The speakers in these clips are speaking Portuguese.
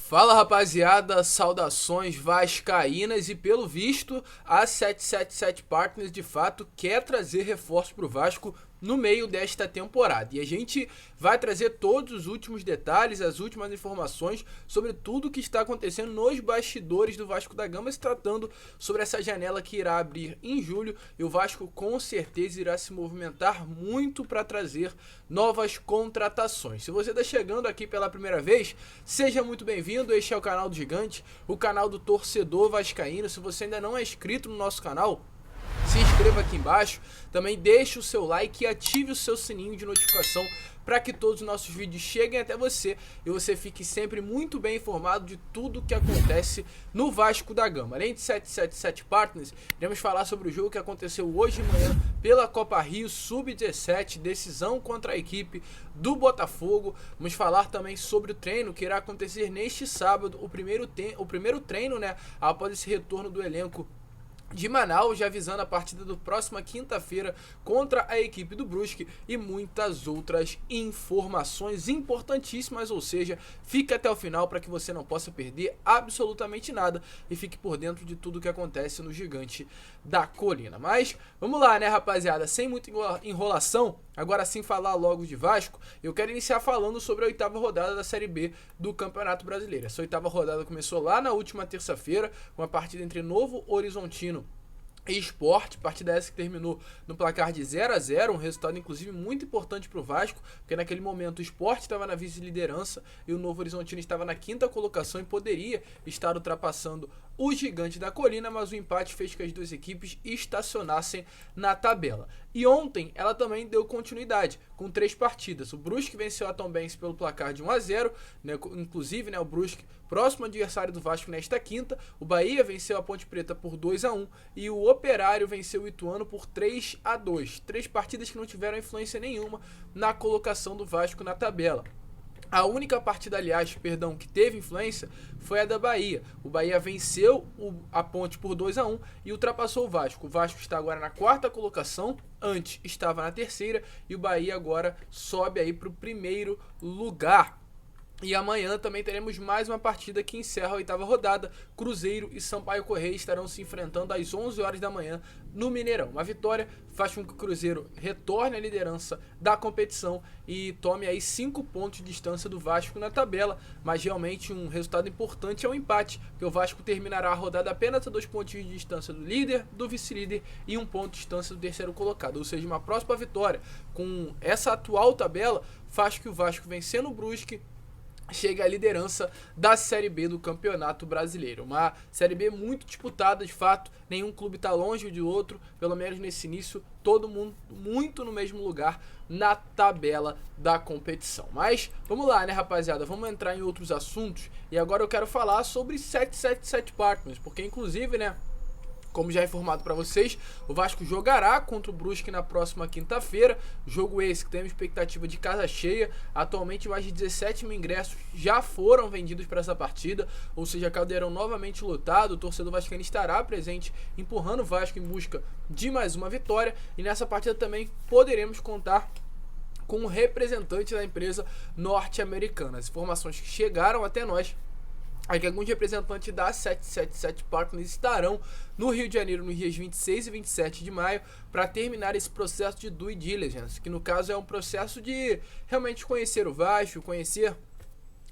Fala rapaziada, saudações vascaínas e pelo visto a 777 Partners de fato quer trazer reforços para o Vasco no meio desta temporada. E a gente vai trazer todos os últimos detalhes, as últimas informações sobre tudo o que está acontecendo nos bastidores do Vasco da Gama, se tratando sobre essa janela que irá abrir em julho e o Vasco com certeza irá se movimentar muito para trazer novas contratações. Se você está chegando aqui pela primeira vez, seja muito bem-vindo. Este é o canal do Gigante, o canal do torcedor vascaíno. Se você ainda não é inscrito no nosso canal, se inscreva aqui embaixo, também deixe o seu like e ative o seu sininho de notificação para que todos os nossos vídeos cheguem até você e você fique sempre muito bem informado de tudo o que acontece no Vasco da Gama. Além de 777 Partners, iremos falar sobre o jogo que aconteceu hoje de manhã pela Copa Rio Sub-17, decisão contra a equipe do Botafogo. Vamos falar também sobre o treino que irá acontecer neste sábado, o primeiro treino, né, após esse retorno do elenco de Manaus, já avisando a partida do próxima quinta-feira contra a equipe do Brusque e muitas outras informações importantíssimas, ou seja, fique até o final para que você não possa perder absolutamente nada e fique por dentro de tudo que acontece no Gigante da Colina. Mas vamos lá, né, rapaziada, sem muita enrolação, agora sim falar logo de Vasco, eu quero iniciar falando sobre a 8ª rodada da Série B do Campeonato Brasileiro. Essa 8ª rodada começou lá na última terça-feira, uma partida entre Novo Horizontino e Sport, partida essa que terminou no placar de 0-0, um resultado inclusive muito importante para o Vasco, porque naquele momento o Sport estava na vice-liderança e o Novo Horizontino estava na 5ª colocação e poderia estar ultrapassando o Gigante da Colina, mas o empate fez que as duas equipes estacionassem na tabela. E ontem ela também deu continuidade, com 3 partidas. O Brusque venceu a Tombense pelo placar de 1-0, né, inclusive, né, o Brusque, próximo adversário do Vasco nesta quinta. O Bahia venceu a Ponte Preta por 2-1 e o Operário venceu o Ituano por 3-2. 3 partidas que não tiveram influência nenhuma na colocação do Vasco na tabela. A única partida, aliás, que teve influência foi a da Bahia. O Bahia venceu a Ponte por 2-1 e ultrapassou o Vasco. O Vasco está agora na 4ª colocação, antes estava na 3ª e o Bahia agora sobe aí para o 1º lugar. E amanhã também teremos mais uma partida que encerra a 8ª rodada. Cruzeiro e Sampaio Corrêa estarão se enfrentando às 11 horas da manhã no Mineirão. Uma vitória faz com que o Cruzeiro retorne à liderança da competição e tome aí 5 pontos de distância do Vasco na tabela. Mas realmente um resultado importante é o empate, porque o Vasco terminará a rodada apenas a 2 pontinhos de distância do líder, do vice-líder e 1 ponto de distância do terceiro colocado. Ou seja, uma próxima vitória com essa atual tabela faz que o Vasco, vencendo o Brusque, chega à liderança da Série B do Campeonato Brasileiro. Uma Série B muito disputada, de fato, nenhum clube está longe de outro, pelo menos nesse início, todo mundo muito no mesmo lugar na tabela da competição. Mas vamos lá, né, rapaziada, vamos entrar em outros assuntos e agora eu quero falar sobre 777 Partners, porque inclusive, né, como já é informado para vocês, o Vasco jogará contra o Brusque na próxima quinta-feira. Jogo esse que tem expectativa de casa cheia. Atualmente mais de 17 mil ingressos já foram vendidos para essa partida, ou seja, Caldeirão novamente lotado. O torcedor vascaíno estará presente, empurrando o Vasco em busca de mais uma vitória. E nessa partida também poderemos contar com um representante da empresa norte-americana. As informações que chegaram até nós é que alguns representantes da 777 Partners estarão no Rio de Janeiro nos dias 26 e 27 de maio para terminar esse processo de due diligence, que no caso é um processo de realmente conhecer o Vasco, conhecer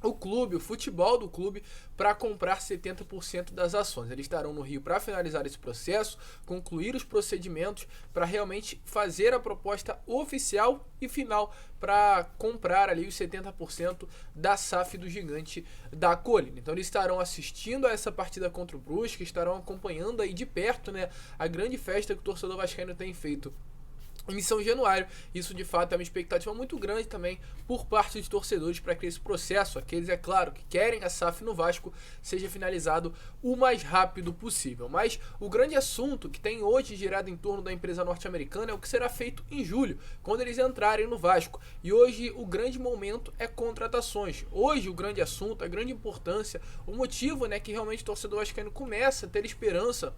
o clube, o futebol do clube, para comprar 70% das ações. Eles estarão no Rio para finalizar esse processo, concluir os procedimentos, para realmente fazer a proposta oficial e final para comprar ali os 70% da SAF do Gigante da Colina. Então eles estarão assistindo a essa partida contra o Brusque, estarão acompanhando aí de perto, né, a grande festa que o torcedor vascaíno tem feito em São Januário. Isso de fato é uma expectativa muito grande também por parte de torcedores para que esse processo, aqueles, é claro, que querem a SAF no Vasco, seja finalizado o mais rápido possível. Mas o grande assunto que tem hoje girado em torno da empresa norte-americana é o que será feito em julho, quando eles entrarem no Vasco. E hoje o grande momento é contratações. Hoje o grande assunto, a grande importância, o motivo, né, que realmente o torcedor vascaíno começa a ter esperança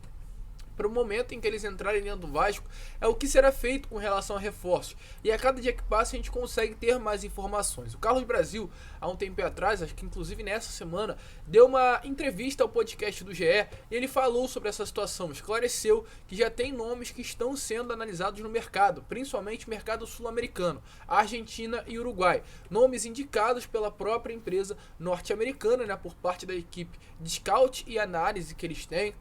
para o momento em que eles entrarem dentro do Vasco, é o que será feito com relação a reforços. E a cada dia que passa a gente consegue ter mais informações. O Carlos Brasil, há um tempo atrás, acho que inclusive nessa semana, deu uma entrevista ao podcast do GE e ele falou sobre essa situação, esclareceu que já tem nomes que estão sendo analisados no mercado, principalmente mercado sul-americano, Argentina e Uruguai. Nomes indicados pela própria empresa norte-americana, né, por parte da equipe de scout e análise que eles têm.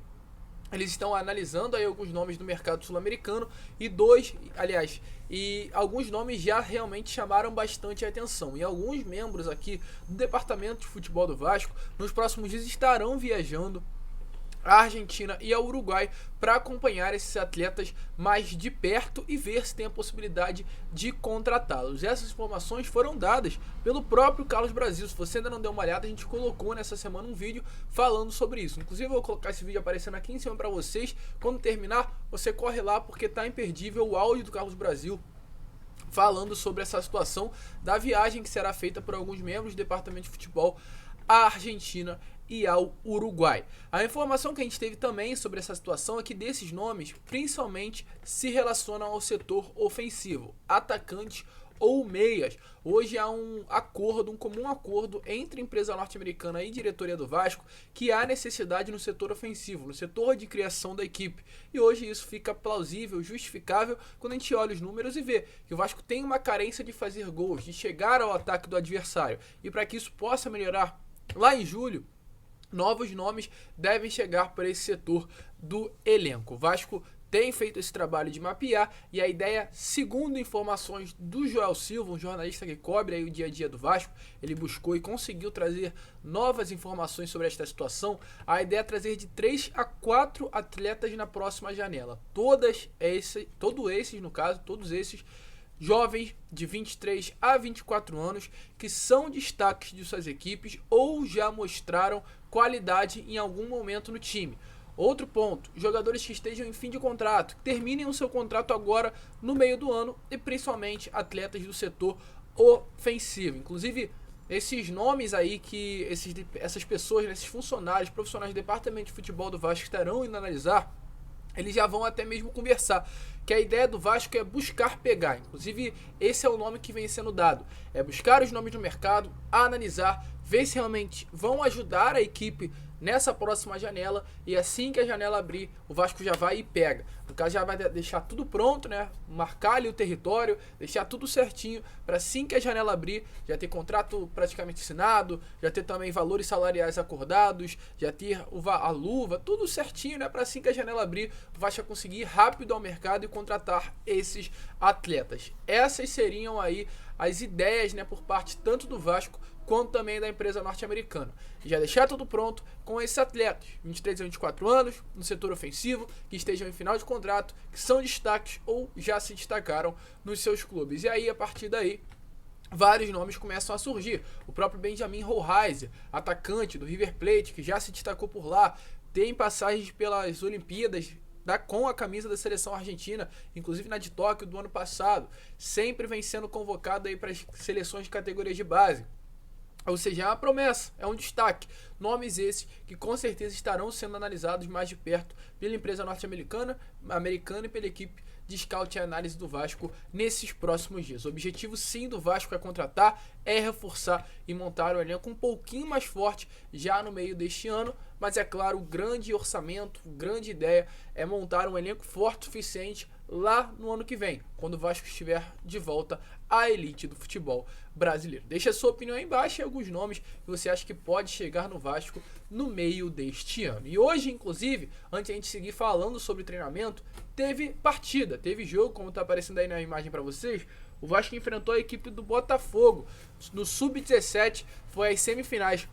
Eles estão analisando aí alguns nomes do mercado sul-americano e alguns nomes já realmente chamaram bastante a atenção. E alguns membros aqui do departamento de futebol do Vasco, nos próximos dias estarão viajando a Argentina e ao Uruguai para acompanhar esses atletas mais de perto e ver se tem a possibilidade de contratá-los. Essas informações foram dadas pelo próprio Carlos Brasil. Se você ainda não deu uma olhada, a gente colocou nessa semana um vídeo falando sobre isso. Inclusive eu vou colocar esse vídeo aparecendo aqui em cima para vocês. Quando terminar, você corre lá porque tá imperdível o áudio do Carlos Brasil falando sobre essa situação da viagem que será feita por alguns membros do departamento de futebol à Argentina e ao Uruguai. A informação que a gente teve também sobre essa situação é que desses nomes, principalmente, se relacionam ao setor ofensivo, atacantes ou meias. Hoje há um comum acordo entre a empresa norte-americana e diretoria do Vasco que há necessidade no setor ofensivo, no setor de criação da equipe. E hoje isso fica plausível, justificável, quando a gente olha os números e vê que o Vasco tem uma carência de fazer gols, de chegar ao ataque do adversário. E para que isso possa melhorar, lá em julho, novos nomes devem chegar para esse setor do elenco. O Vasco tem feito esse trabalho de mapear e a ideia, segundo informações do Joel Silva, um jornalista que cobre aí o dia a dia do Vasco, ele buscou e conseguiu trazer novas informações sobre esta situação. A ideia é trazer de 3 a 4 atletas na próxima janela. Todos esses jovens de 23 a 24 anos que são destaques de suas equipes ou já mostraram qualidade em algum momento no time. Outro ponto, jogadores que estejam em fim de contrato, que terminem o seu contrato agora no meio do ano e principalmente atletas do setor ofensivo. Inclusive, esses nomes aí que essas pessoas, esses funcionários, profissionais do departamento de futebol do Vasco estarão indo analisar, eles já vão até mesmo conversar, que a ideia do Vasco é buscar pegar. Inclusive, esse é o nome que vem sendo dado. É buscar os nomes no mercado, analisar, ver se realmente vão ajudar a equipe nessa próxima janela, e assim que a janela abrir, o Vasco já vai e pega. No caso, já vai deixar tudo pronto, né? Marcar ali o território, deixar tudo certinho, para assim que a janela abrir, já ter contrato praticamente assinado, já ter também valores salariais acordados, já ter a luva, tudo certinho, né? Para assim que a janela abrir, o Vasco vai conseguir ir rápido ao mercado e contratar esses atletas. Essas seriam aí as ideias, né, por parte tanto do Vasco quanto também da empresa norte-americana. Já deixar tudo pronto com esses atletas, 23 a 24 anos, no setor ofensivo, que estejam em final de contrato, que são destaques ou já se destacaram nos seus clubes. E aí, a partir daí, vários nomes começam a surgir. O próprio Benjamin Hohlheiser, atacante do River Plate, que já se destacou por lá, tem passagens pelas Olimpíadas com a camisa da seleção argentina, inclusive na de Tóquio do ano passado, sempre vem sendo convocado aí para as seleções de categorias de base. Ou seja, é uma promessa, é um destaque. Nomes esses que com certeza estarão sendo analisados mais de perto pela empresa norte-americana e pela equipe de scout e análise do Vasco nesses próximos dias. O objetivo sim do Vasco é contratar, é reforçar e montar o elenco um pouquinho mais forte já no meio deste ano, mas é claro, o grande orçamento, a grande ideia é montar um elenco forte o suficiente lá no ano que vem, quando o Vasco estiver de volta à elite do futebol brasileiro. Deixa a sua opinião aí embaixo e alguns nomes que você acha que pode chegar no Vasco no meio deste ano. E hoje, inclusive, antes de a gente seguir falando sobre treinamento, teve partida, teve jogo, como está aparecendo aí na imagem para vocês. O Vasco enfrentou a equipe do Botafogo no Sub-17, foi às semifinais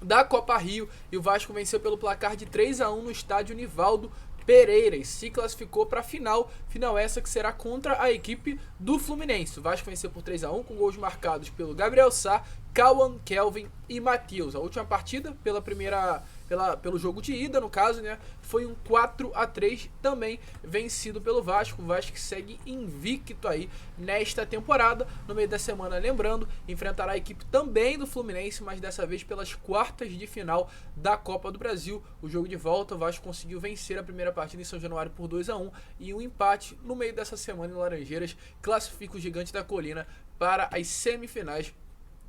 da Copa Rio e o Vasco venceu pelo placar de 3 a 1 no estádio Nivaldo Pereira e se classificou para a final essa que será contra a equipe do Fluminense. O Vasco venceu por 3 a 1 com gols marcados pelo Gabriel Sá, Cauã, Kelvin e Matheus. A última partida, pelo jogo de ida, no caso, né, foi um 4-3 também vencido pelo Vasco. O Vasco segue invicto aí nesta temporada. No meio da semana, lembrando, enfrentará a equipe também do Fluminense, mas dessa vez pelas quartas de final da Copa do Brasil. O jogo de volta, o Vasco conseguiu vencer a primeira partida em São Januário por 2-1 e um empate no meio dessa semana em Laranjeiras classifica o Gigante da Colina para as semifinais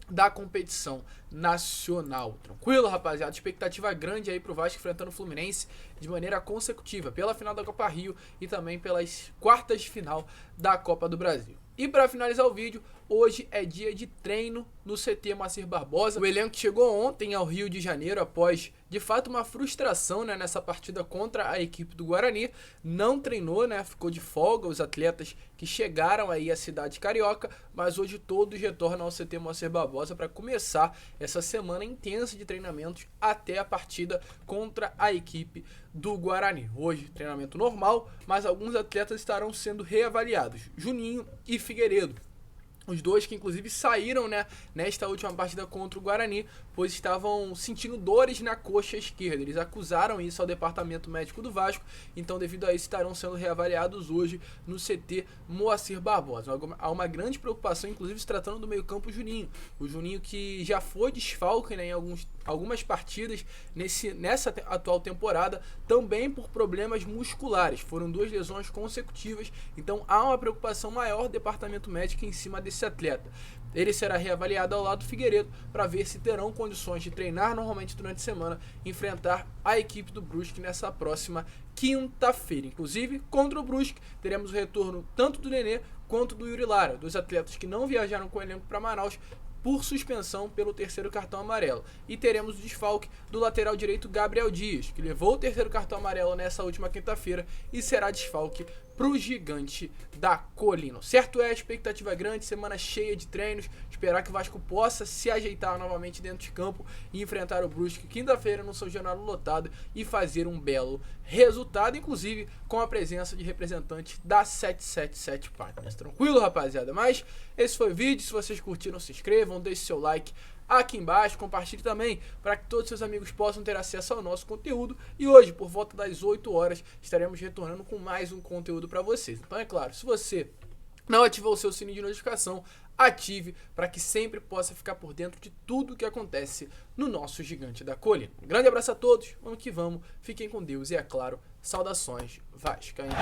da competição nacional. Tranquilo, rapaziada? Expectativa grande aí pro Vasco enfrentando o Fluminense de maneira consecutiva pela final da Copa Rio e também pelas quartas de final da Copa do Brasil. E para finalizar o vídeo, hoje é dia de treino no CT Moacir Barbosa. O elenco chegou ontem ao Rio de Janeiro após, de fato, uma frustração, né, nessa partida contra a equipe do Guarani. Não treinou, né, ficou de folga os atletas que chegaram aí à cidade carioca, mas hoje todos retornam ao CT Moacir Barbosa para começar essa semana intensa de treinamentos até a partida contra a equipe do Guarani. Hoje, treinamento normal, mas alguns atletas estarão sendo reavaliados. Juninho e Figueiredo. Os dois que inclusive saíram, né, nesta última partida contra o Guarani, pois estavam sentindo dores na coxa esquerda. Eles acusaram isso ao departamento médico do Vasco, então devido a isso estarão sendo reavaliados hoje no CT Moacir Barbosa. Há uma grande preocupação, inclusive se tratando do meio-campo Juninho. O Juninho que já foi desfalque, né, em algumas partidas nessa atual temporada, também por problemas musculares. Foram 2 lesões consecutivas, então há uma preocupação maior do departamento médico em cima desse atleta. Ele será reavaliado ao lado do Figueiredo para ver se terão condições de treinar normalmente durante a semana e enfrentar a equipe do Brusque nessa próxima quinta-feira. Inclusive, contra o Brusque, teremos o retorno tanto do Nenê quanto do Yuri Lara, 2 atletas que não viajaram com o elenco para Manaus por suspensão pelo 3º cartão amarelo. E teremos o desfalque do lateral direito Gabriel Dias, que levou o 3º cartão amarelo nessa última quinta-feira e será desfalque pro Gigante da Colina. Certo, é expectativa grande, semana cheia de treinos, esperar que o Vasco possa se ajeitar novamente dentro de campo e enfrentar o Brusque quinta-feira no São Januário lotado e fazer um belo resultado, inclusive com a presença de representantes da 777 Partners. Tranquilo, rapaziada? Mas esse foi o vídeo, se vocês curtiram, se inscrevam, deixe seu like aqui embaixo, compartilhe também para que todos seus amigos possam ter acesso ao nosso conteúdo. E hoje, por volta das 8 horas, estaremos retornando com mais um conteúdo para vocês. Então é claro, se você não ativou o seu sininho de notificação, ative para que sempre possa ficar por dentro de tudo o que acontece no nosso Gigante da Colina. Um grande abraço a todos, vamos que vamos, fiquem com Deus e, é claro, saudações vascaínas.